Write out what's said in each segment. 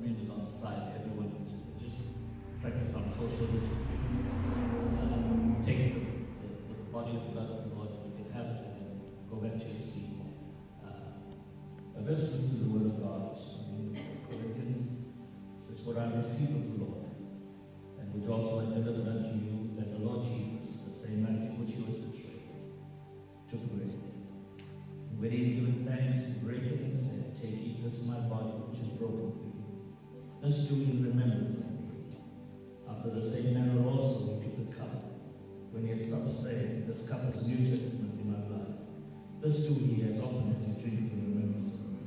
communities on the side. Everyone just practice some social distancing. Take the body of blood of the Lord, you can have it, and then go back to your seat. But let's look to the Word of God. In Corinthians, it says, "For I received of the Lord, and which also I delivered unto you, that the Lord Jesus, the same night in which he was betrayed, took bread. And when he had given thanks, he brake it and said, Take, eat, this is my body, which is broken for you. This do in remembrance of me. After the same manner also he took the cup, when he had supped, saying, This cup is New Testament in my blood. This do ye as often as you drink it in remembrance of me.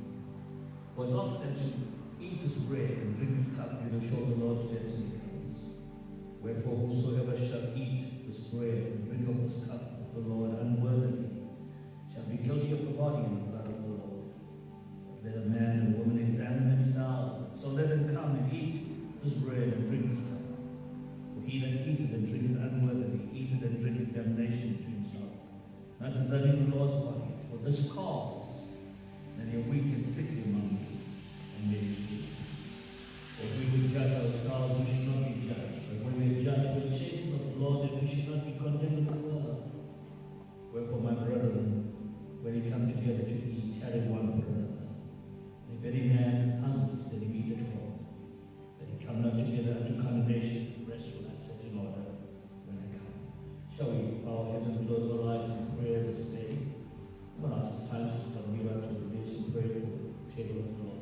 For as often as you eat this bread and drink this cup, you will show the Lord's death till he comes. Wherefore whosoever shall eat this bread and drink of this cup of the Lord unworthily shall be guilty of the body and the blood of the Lord. Let a man and a woman examine themselves, so let them come and eat this bread and drink this cup. For he that eateth and drinketh unworthily eateth and drinketh damnation to himself, not discerning the Lord's body. For this cause many are weak and sickly among you, and many sleep. For if we would judge ourselves, we should not be judged. But when we are judged, we are chastened of the Lord, that we should not be condemned of the world. Wherefore, my brethren, when ye come together to eat, tarry one for another. If any man hungers, let him eat at home, that he come not together unto condemnation. Rest when I set in order when I come. Shall we bow our heads and close our eyes in prayer this day? Well, after this time, it's going to be up to the base and pray for the table of the Lord.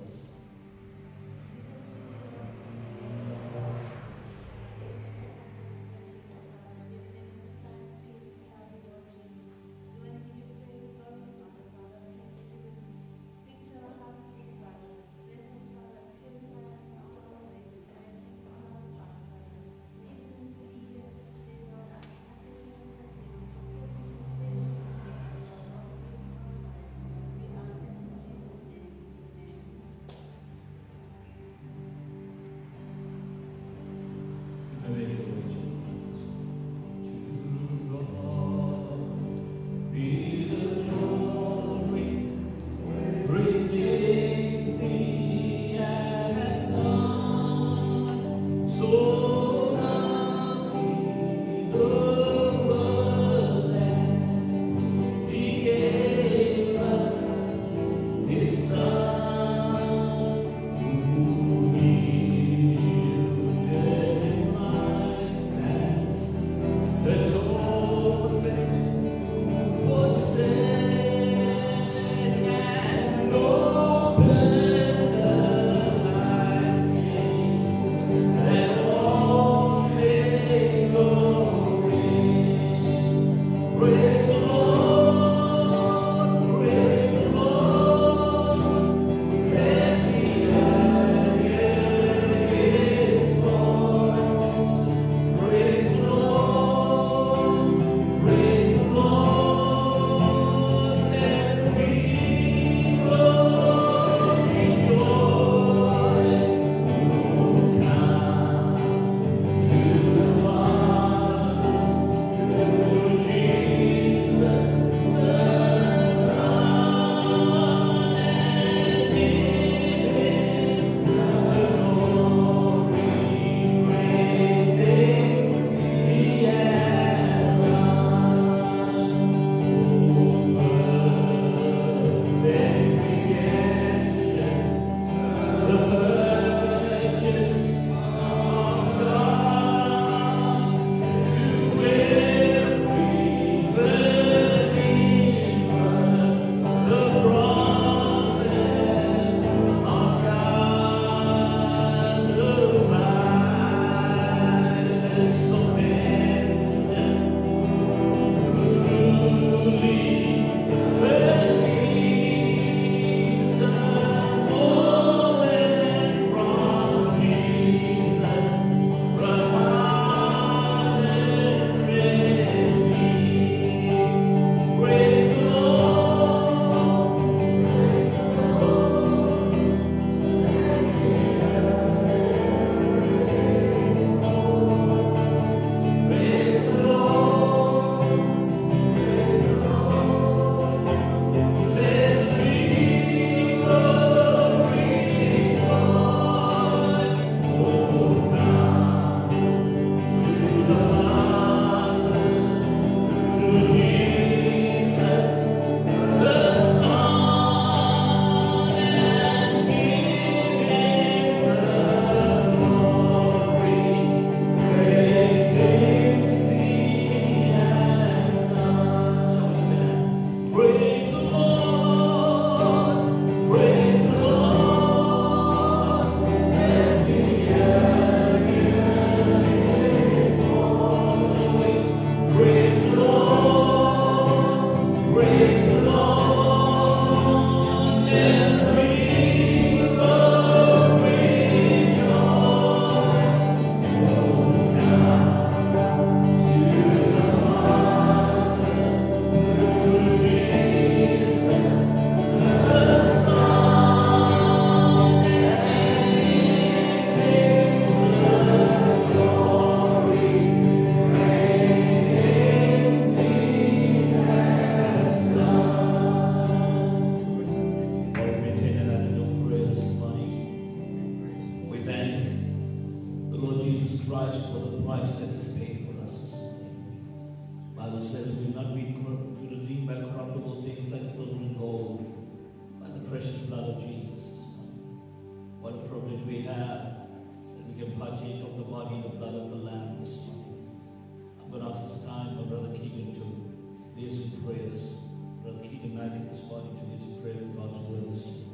blood of Jesus this morning. What a privilege we have that we can partake of the body and the blood of the Lamb this morning. I'm going to ask this time for Brother Keegan to lead us in prayer this morning. Brother Keegan, I think this morning to lead us in prayer for God's word this morning.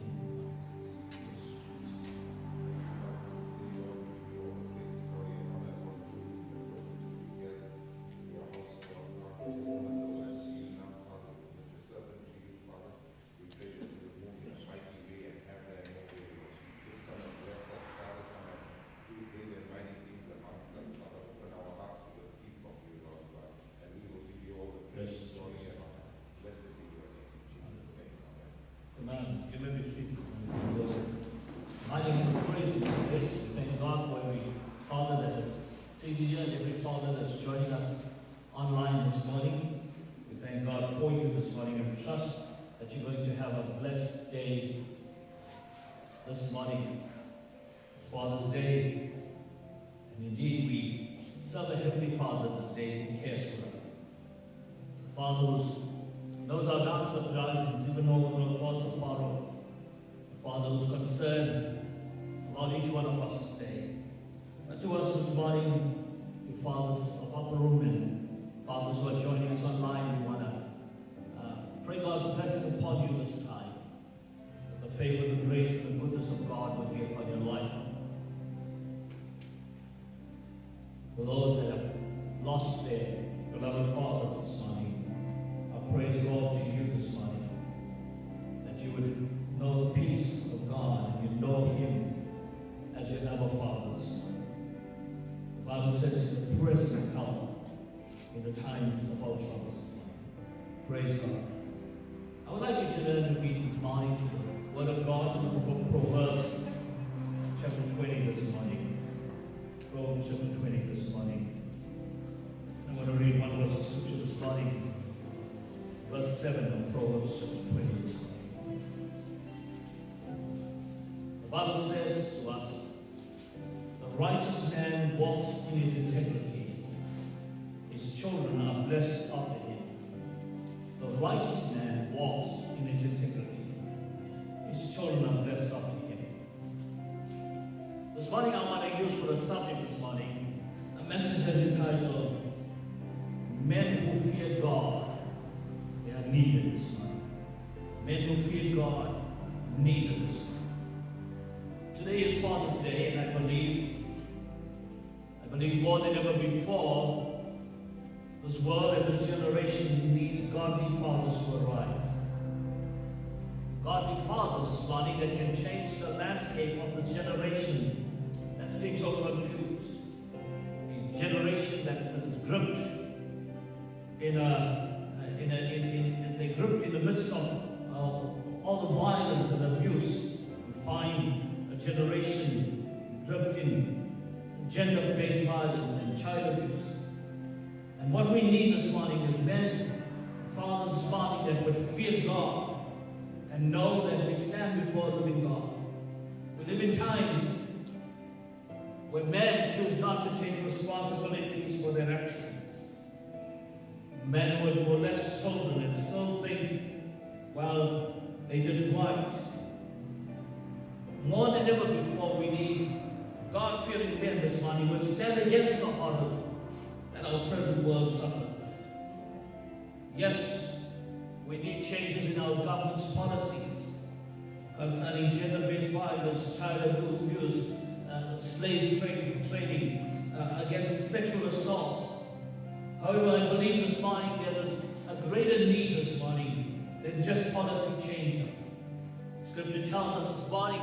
Thank God for every father that is seated here and every father that's joining us online this morning. We thank God for you this morning and trust that you're going to have a blessed day this morning. It's Father's Day, and indeed we serve a Heavenly Father this day who cares for us. The Father who knows our dance of risings, even though our thoughts are far off. The Father who's concerned about each one of us this day. But to us this morning, you fathers of upper room and fathers who are joining us online, we want to pray God's blessing upon you this time. That the favor, the grace, and the goodness of God will be upon your life. For those that have lost their beloved fathers this morning, I praise God to you this morning, that you would know the peace of God and you know Him as your Abba Father this morning. The Bible says He's a present help in the times of our troubles this morning. Praise God. I would like you to learn to read this morning to the Word of God, to the book of Proverbs, chapter 20 this morning. Proverbs chapter 20 this morning. I'm going to read one verse of Scripture this morning. Verse 7 of Proverbs chapter 20 this morning. The Bible says to us, "The righteous man walks in his integrity. His children are blessed after him." The righteous man walks in his integrity. His children are blessed after him. This morning I want to use for a subject this morning a message entitled, "Men who fear God, they are needed this morning." Men who fear God, needed this morning. Today is Father's Day, and I believe more than ever before, this world and this generation needs godly fathers to arise. Godly fathers this morning that can change the landscape of the generation that seems so confused. A generation that is gripped they're gripped in the midst of all the violence and abuse. We find a generation gripped in gender-based violence and child abuse. And what we need this morning is men, fathers this morning that would fear God and know that we stand before a living God. We live in times where men choose not to take responsibilities for their actions. Men would molest children and still think, well, they did right. More than ever before, we need God-fearing men this morning who will stand against the horrors that our present world suffers. Yes, we need changes in our government's policies concerning gender-based violence, child abuse, slave trading, against sexual assaults. However, I believe this morning there is a greater need this morning than just policy changes. Scripture tells us this morning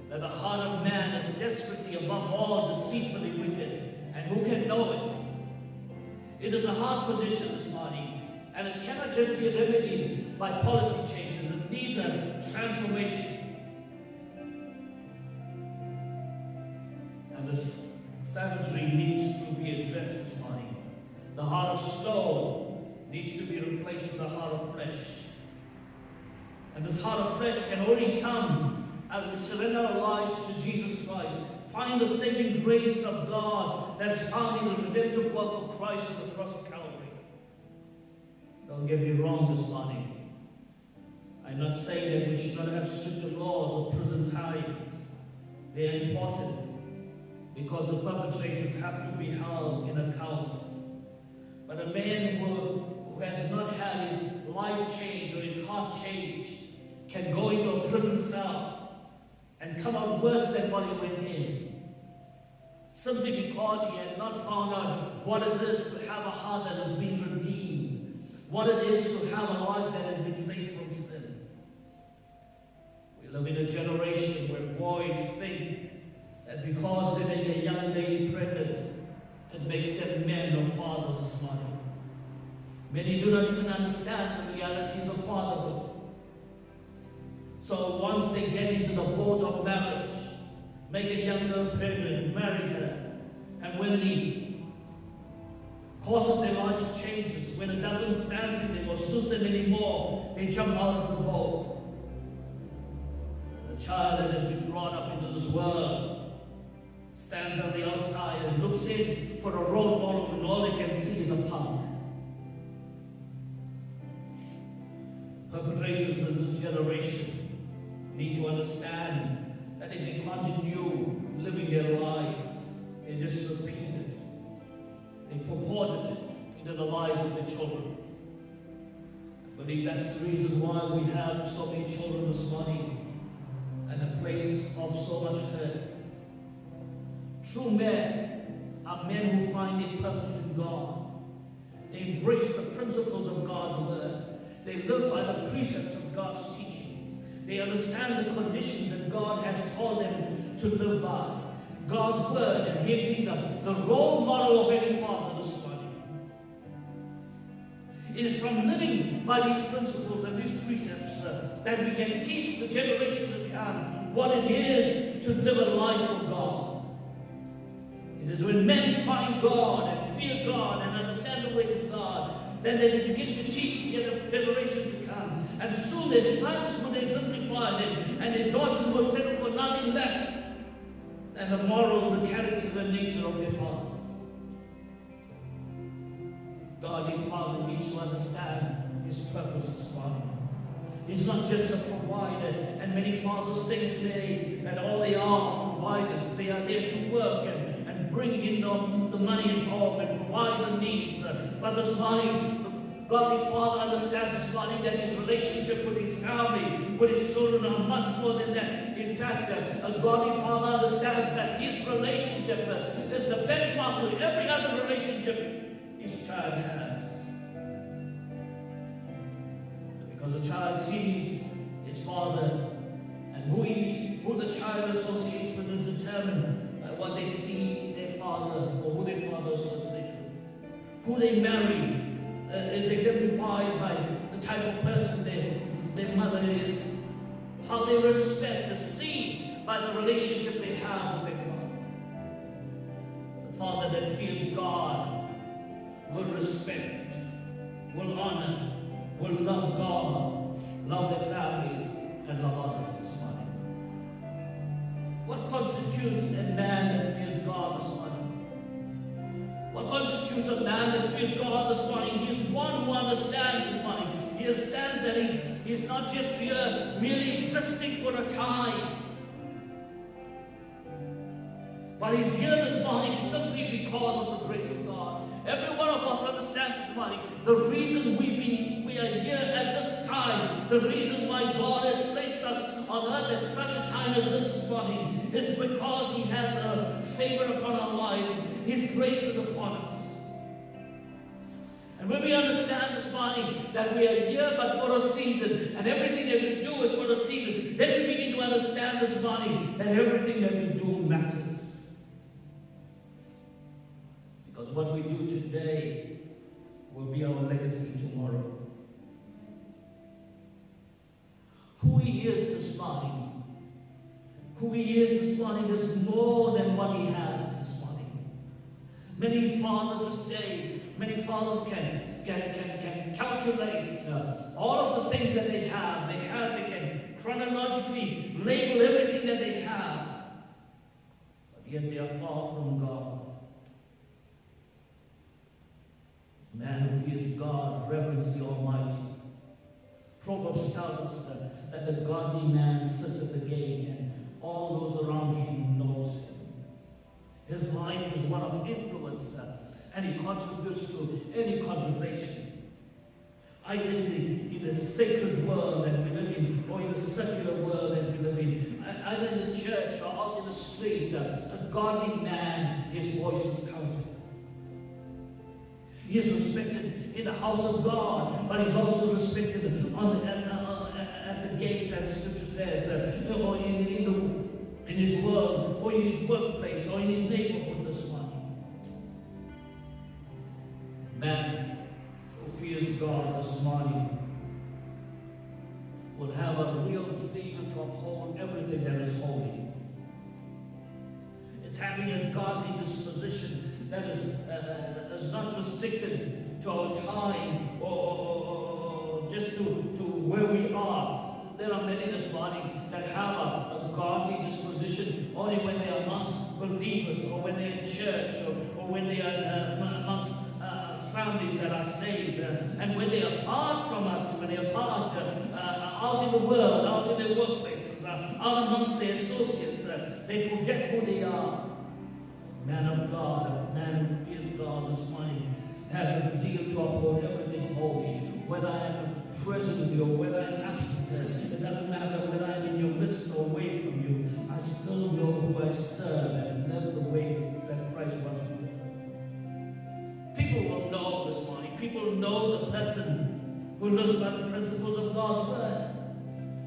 that the heart of man is desperately above all deceitfully wicked, and who can know it? It is a heart condition this morning, and it cannot just be remedied by policy changes. It needs a transformation. And this savagery needs to be addressed this morning. The heart of stone needs to be replaced with a heart of flesh. And this heart of flesh can only come as we surrender our lives to Jesus Christ, find the saving grace of God that is found in the redemptive work of Christ on the cross of Calvary. Don't get me wrong this morning. I'm not saying that we should not have stricter laws or prison times. They are important because the perpetrators have to be held in account. But a man who has not had his life changed or his heart changed can go into a prison cell and come out worse than what he went in, simply because he had not found out what it is to have a heart that has been redeemed, what it is to have a life that has been saved from sin. We live in a generation where boys think that because they make a young lady pregnant, it makes them men or fathers this morning. Many do not even understand the realities of fatherhood. So once they get into the boat of marriage, make a young girl pregnant, marry her, and when the course of their lives changes, when it doesn't fancy them or suit them anymore, they jump out of the boat. The child that has been brought up into this world stands on the outside and looks in for a role model, and all they can see is a punk. Perpetrators in this generation need to understand that if they continue living their lives, they just repeat it. They purport it into the lives of their children. I believe that's the reason why we have so many children this morning and a place of so much hurt. True men are men who find their purpose in God. They embrace the principles of God's word. They live by the precepts of God's teachings. They understand the conditions that God has called them to live by. God's word and Him being the role model of any father this morning. It is from living by these principles and these precepts that we can teach the generation to come what it is to live a life for God. It is when men find God and fear God and understand the ways of God, then they begin to teach the generation to come. And soon their sons will exemplify them, and their daughters will settle for nothing less than the morals and characters and nature of their fathers. God, His Father, needs to understand His purpose this morning. He's not just a provider, and many fathers think today that all they are providers. They are there to work and bring in the money at home and provide the needs. But this morning, the godly Father understands this morning that his relationship with his family, with his children, are much more than that. In fact, a godly Father understands that his relationship is the benchmark to every other relationship his child has. Because the child sees his father, and who the child associates with is determined by what they see their father, or who their father associates with. Who they marry is exemplified by the type of person their mother is. How they respect is seen by the relationship they have with their father. The father that fears God will respect, will honor, will love God, love their families, and love others this morning. What constitutes a man that fears God this morning? What constitutes a man that fears God this morning? He is one who understands this morning. He understands that he's not just here merely existing for a time, but he's here this morning simply because of the grace of God. Every one of us understands this morning the reason we are here at this time, the reason why God has placed us on earth at such a time as this morning, is because He has a favor upon our lives. His grace is upon us. And when we understand this morning that we are here but for a season, and everything that we do is for a season, then we begin to understand this morning that everything that we do matters. Because what we do today will be our legacy tomorrow. Who He is this morning, who He is this morning is more than what He has this morning. Many fathers this day, many fathers can calculate all of the things that they have. They can chronologically label everything that they have, but yet they are far from God. Man who fears God, reverence the Almighty, Proverbs tells us that the godly man sits at the gate and all those around him knows him. His life is one of influence and he contributes to any conversation. Either in the sacred world that we live in, or in the secular world that we live in, either in the church or out in the street, a godly man, his voice is counted. He is respected in the house of God, but he's also respected at the gates, as the scripture says, or in his world, or in his workplace, or in his neighborhood this morning. Man who fears God this morning will have a real zeal to uphold everything that is holy. It's having a godly disposition that is not restricted to our time or just to where we are. There are many this morning that have a godly disposition only when they are amongst believers, or when they're in church, or when they are amongst families that are saved. And when they are apart from us, when they are apart out in the world, out in their workplaces, out amongst their associates, they forget who they are. Man of God, a man who fears God this morning, has a zeal to uphold everything holy. Whether I'm present with you or whether I'm absent, it doesn't matter whether I'm in your midst or away from you. I still know who I serve and live the way that Christ wants me to live. People will know this morning. People know the person who lives by the principles of God's word.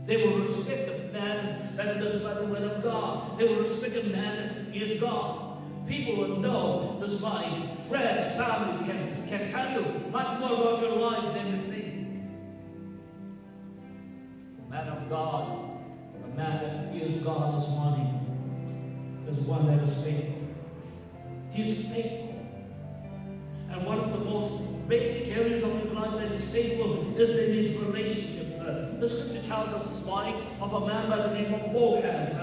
They will respect the man that lives by the word of God. They will respect a man that fears God. People will know this morning. Friends, families can tell you much more about your life than you think. The man of God, the man that fears God this morning, is one that is faithful. He's faithful. And one of the most basic areas of his life that is faithful is in his relationship. The scripture tells us this morning of a man by the name of Boaz.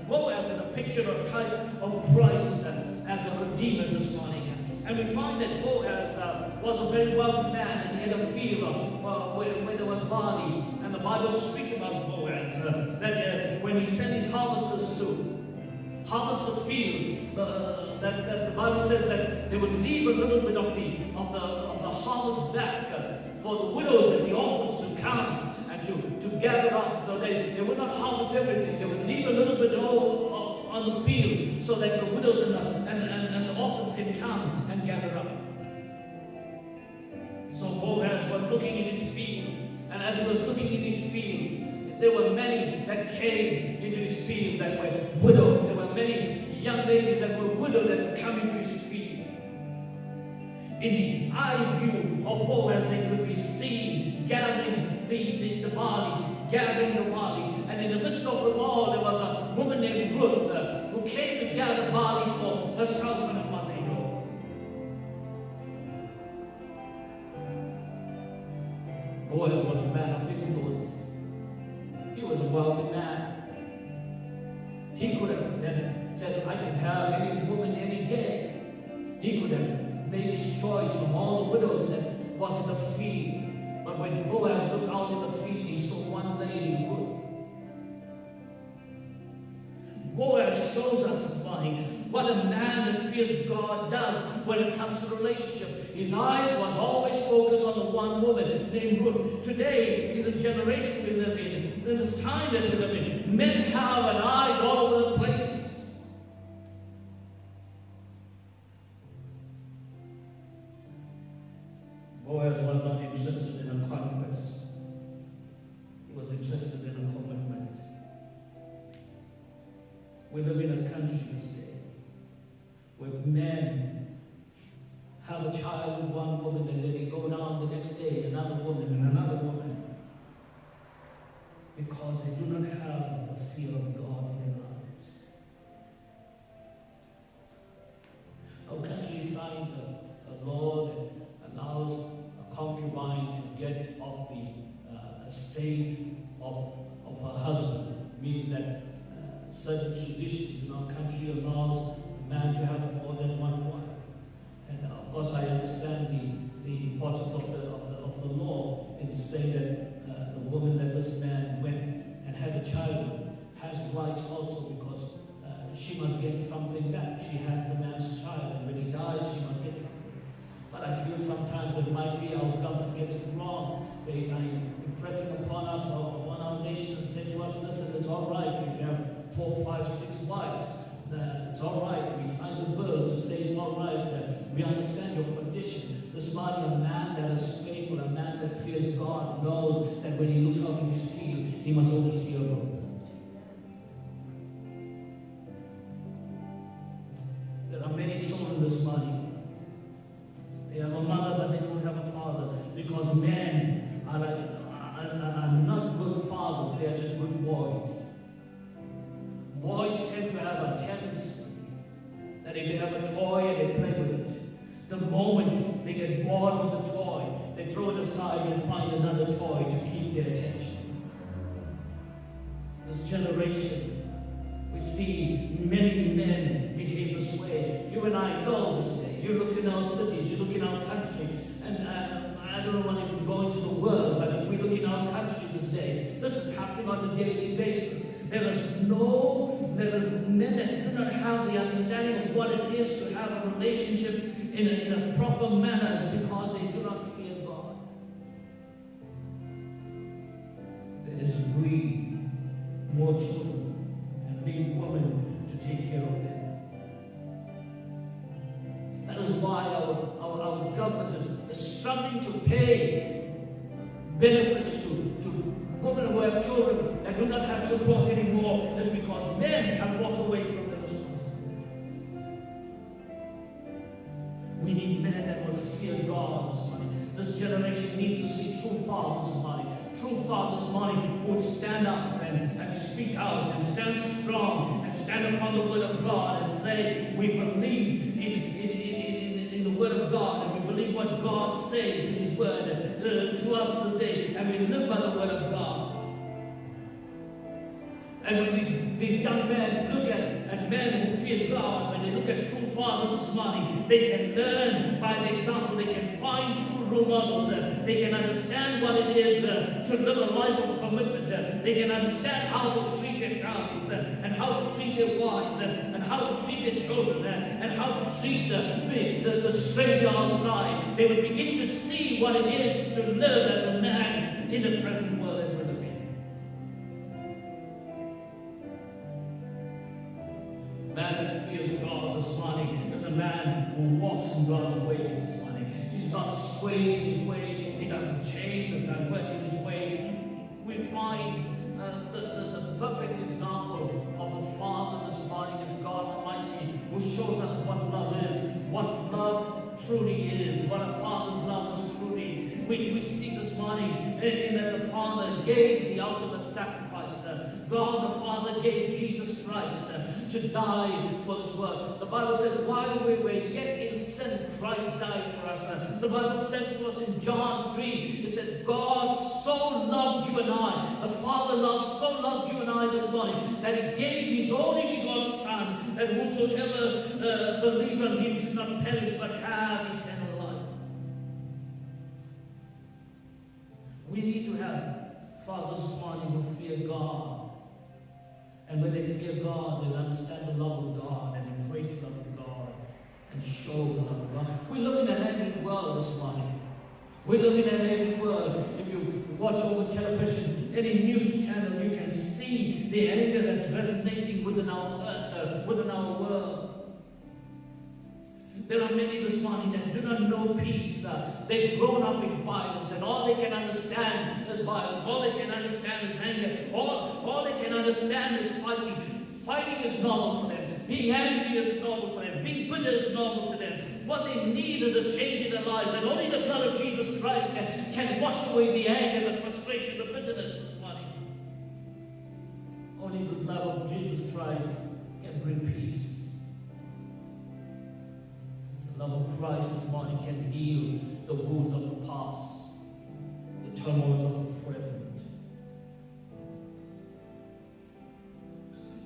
Boaz is a picture or type of Christ as a redeemer this morning. And we find that Boaz was a very wealthy man, and he had a field where there was barley. And the Bible speaks about Boaz, that when he sent his harvesters to harvest the field, that the Bible says that they would leave a little bit of the harvest back for the widows and the orphans to come and to gather up. So they would not harvest everything. They would leave a little bit on the field so that the widows and the orphans can come and gather up. So Boaz was looking in his field, and as he was looking in his field, there were many that came into his field that were widowed. There were many young ladies that were widowed that would come into his field. In the eye view of Boaz, they could be seen gathering the barley, and in the midst of them all, there was a woman named Ruth who came to gather barley for herself and her mother-in-law. Boaz was a man of influence. He was a wealthy man. He could have then said, I can have any woman any day. He could have made his choice from all the widows that was in the field. But when Boaz looked out in the field, he saw one lady, Ruth. Boaz shows us this morning what a man that fears God does when it comes to relationship. His eyes was always focused on the one woman named Ruth. Today, in this generation we live in this time that we live in, men have an eyes all over the place. Boaz was not interested in a conquest. He was interested in a commitment. We live in a country this day where men have a child with one woman and then they go down the next day, another woman and another woman, because they do not have the fear of God in their lives. Our country signed a law that allows a concubine to get off the estate of her husband. It means that certain traditions in our country allows a man to have more than one wife. And of course I understand the importance of the law in saying that the woman that this man went and had a child with has rights also, because she must get something back. She has the man's child, and when he dies, she must get something. But I feel sometimes it might be our government gets it wrong. They are impressing upon us, upon our nation, and saying to us, listen, it's all right if you have 4, 5, 6 wives. It's all right. We signed the bill to say it's all right. We understand your condition. This morning, a man that is faithful, a man that fears God, knows that when he looks out in his field, he must only see a road. There are many children this morning. They have a mother, but they don't have a father, because men are not good fathers. They are just good boys. Boys tend to have a tendency that if they have a toy and they play with it, the moment they get bored with the toy, they throw it aside and find another toy to keep their attention. This generation, we see many men behave this way. You and I know this day. You look in our cities, you look in our country, and I don't want to go into the world, but if we look in our country this day, this is happening on a daily basis. There is men that do not have the understanding of what it is to have a relationship in a proper manner. It's because they do not fear God. There is greed, more children, and leave women to take care of them. That is why our government is struggling to pay benefits to women who have children that do not have support anymore. Is because men have walked away from their responsibilities. We need men that will fear God this morning. This generation needs to see true fathers this morning. True fathers this morning who would stand up and speak out and stand strong and stand upon the word of God and say, we believe in the word of God, and we believe what God says in his word to us to say, and we live by the word of God. And when these young men look at men who fear God, when they look at true fathers this morning, they can learn by the example. They can find true role models. They can understand what it is to live a life of commitment. They can understand how to treat their families and how to treat their wives and how to treat their children and how to treat the stranger outside. They would begin to see what it is to live as a man in the present world that we're living in. A man that fears God this morning is a man who walks in God's ways this morning. He's not swayed in his way. He doesn't change or divert in his way. We find the perfect example of a father this morning is God Almighty, who shows us what love is, what love truly is, what a father's love is truly. We see this morning in that the Father gave the ultimate sacrifice. God the Father gave Jesus Christ to die for this world. The Bible says, while we were yet in sin, Christ died for us. The Bible says to us in John 3, it says, God so loved you and I, the Father so loved you and I this morning, that he gave his only begotten Son, that whosoever believes on him should not perish but have eternal life. We need to have fathers this morning who fear God. And when they fear God, they'll understand the love of God and embrace the love of God and show the love of God. We're looking at every world this morning. We're looking at every world. If you watch over television, any news channel, you can see the anger that's resonating within our earth, within our world. There are many this morning that do not know peace. They've grown up in violence, and all they can understand is violence. All they can understand is anger. All they can understand is fighting. Fighting is normal for them. Being angry is normal for them. Being bitter is normal to them. What they need is a change in their lives, and only the blood of Jesus Christ can wash away the anger, the frustration, the bitterness this morning. Only the blood of Jesus Christ can bring peace. The love of Christ this morning can heal the wounds of the past, the turmoils of the present.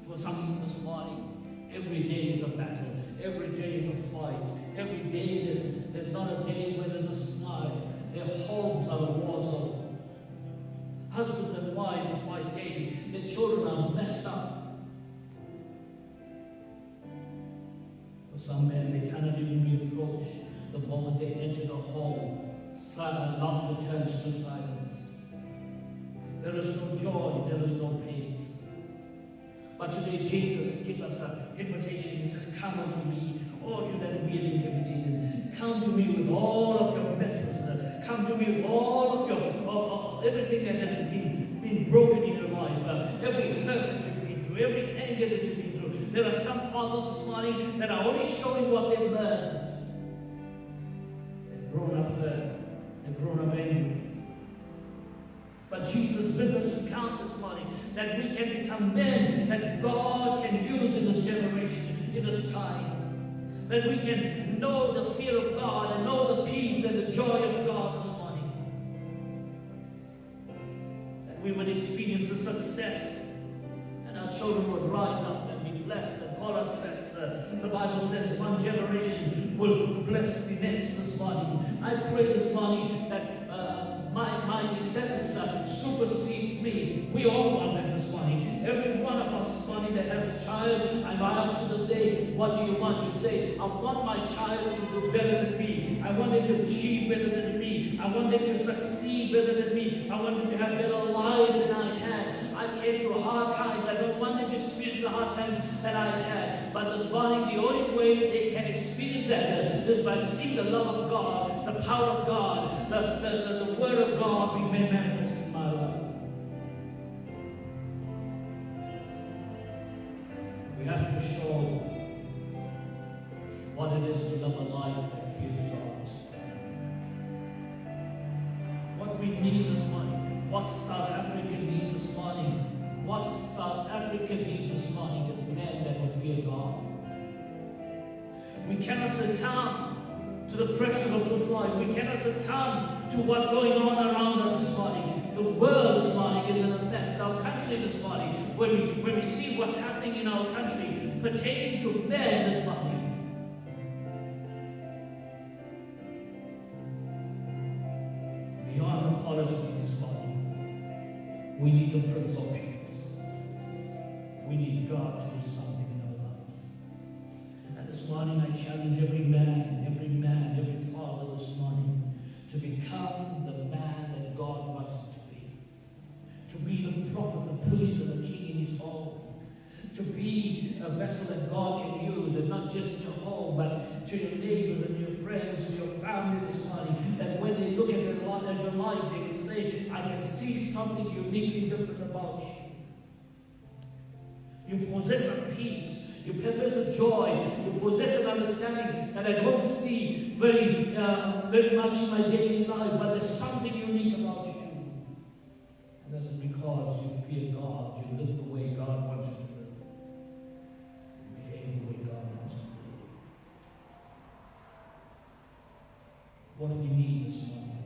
For some this morning, every day is a battle, every day is a fight, every day there's not a day where there's a smile. Their homes are a war zone. Husbands and wives are quite gay. Their children are messed up. For some men, they cannot even be approached the moment they enter the home. Laughter turns to silence. There is no joy, there is no peace. But today Jesus gives us an invitation. He says, come unto me, all you that are weary and heavy laden. Come to me with all of your messes. Come to me with all of your everything that has been broken in your life. Every hurt that you've been through, every anger that you've been through. There are some fathers this morning that are only showing what they've learned. They've grown up hurt. They've grown up angry. But Jesus bids us to count this morning that we can become men that God can use in this generation, in this time. That we can know the fear of God and know the peace and the joy of God this morning. That we would experience the success and our children would rise up and be blessed and call us blessed. The Bible says one generation will bless the next this morning. I pray this morning that my descendants supersedes me. We all want that this morning. Every one of us this morning that has a child, I ask you this day, what do you want? You say, I want my child to do better than me. I want them to achieve better than me. I want them to succeed better than me. I want them to have better lives than I had. I came through hard times. I don't want them to experience the hard times that I had. But this morning, the only way they can experience that is by seeing the love of God, the power of God, the word of God being made manifest in my life. We have to show what it is to live a life that fears God. What we need this morning, what South Africa needs this morning, what South Africa needs this morning is men that will fear God. We cannot succumb to the pressures of this life. We cannot succumb to what's going on around us this morning. The world this morning is in a mess. Our country this morning, when we see what's happening in our country pertaining to men this morning, beyond the policies this morning, we need the Prince of Peace. We need God to do something in our lives. And this morning I challenge every man, every father this morning to become the man that God wants him to be. To be the prophet, the priest, and the king in his home. To be a vessel that God can use, and not just in your home, but to your neighbors and your friends, to your family this morning. That when they look at your life, they will say, I can see something uniquely different about you. You possess a peace. You possess a joy. You possess an understanding that I don't see very much in my daily life, but there's something unique about you. And that's because you fear God. You live the way God wants you to live. You behave the way God wants you to behave. What do we need this morning?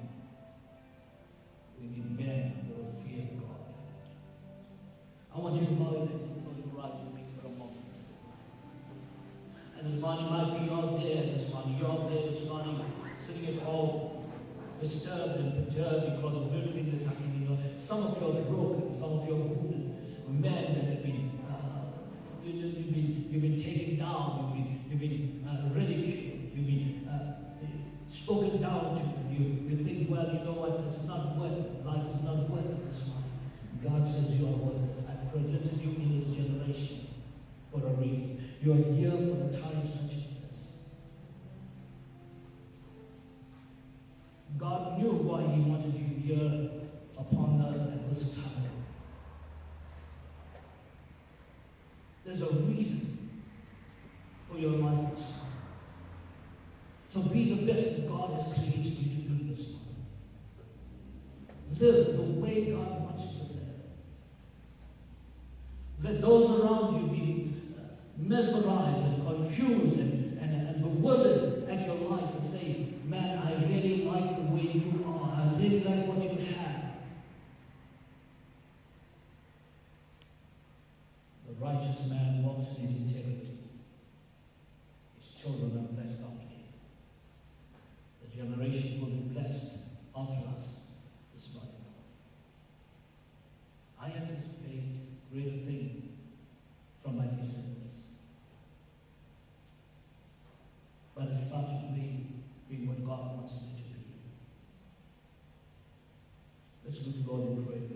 We need men who will fear God. I want you to bow your heads and close your eyes with me for a moment. And this morning might be out there this morning. You're out there this morning, sitting at home, disturbed and perturbed because of everything that's happening. Some of you are broken, some of you are wounded. Men that have been, you've been taken down, you've been ridiculed, you've been spoken down to. You think, well, you know what, it's not worth it. Life is not worth it this morning. God says you are worth it. I presented you in this generation for a reason. You are here for a time such as this. God knew why He wanted you here upon earth at this time. There's a reason for your life this morning. So be the best that God has created you to be this morning. Live the way God wants you to live. Let those around you be mesmerized and confused and bewildered at your life and say, man, I really like the way you are. I really like what you have. The righteous man walks in his integrity. His children are blessed after him. The generations will be blessed after us this morning. greater thing from my descendants. But it starts with me being what God wants me to be. Let's look to God in prayer.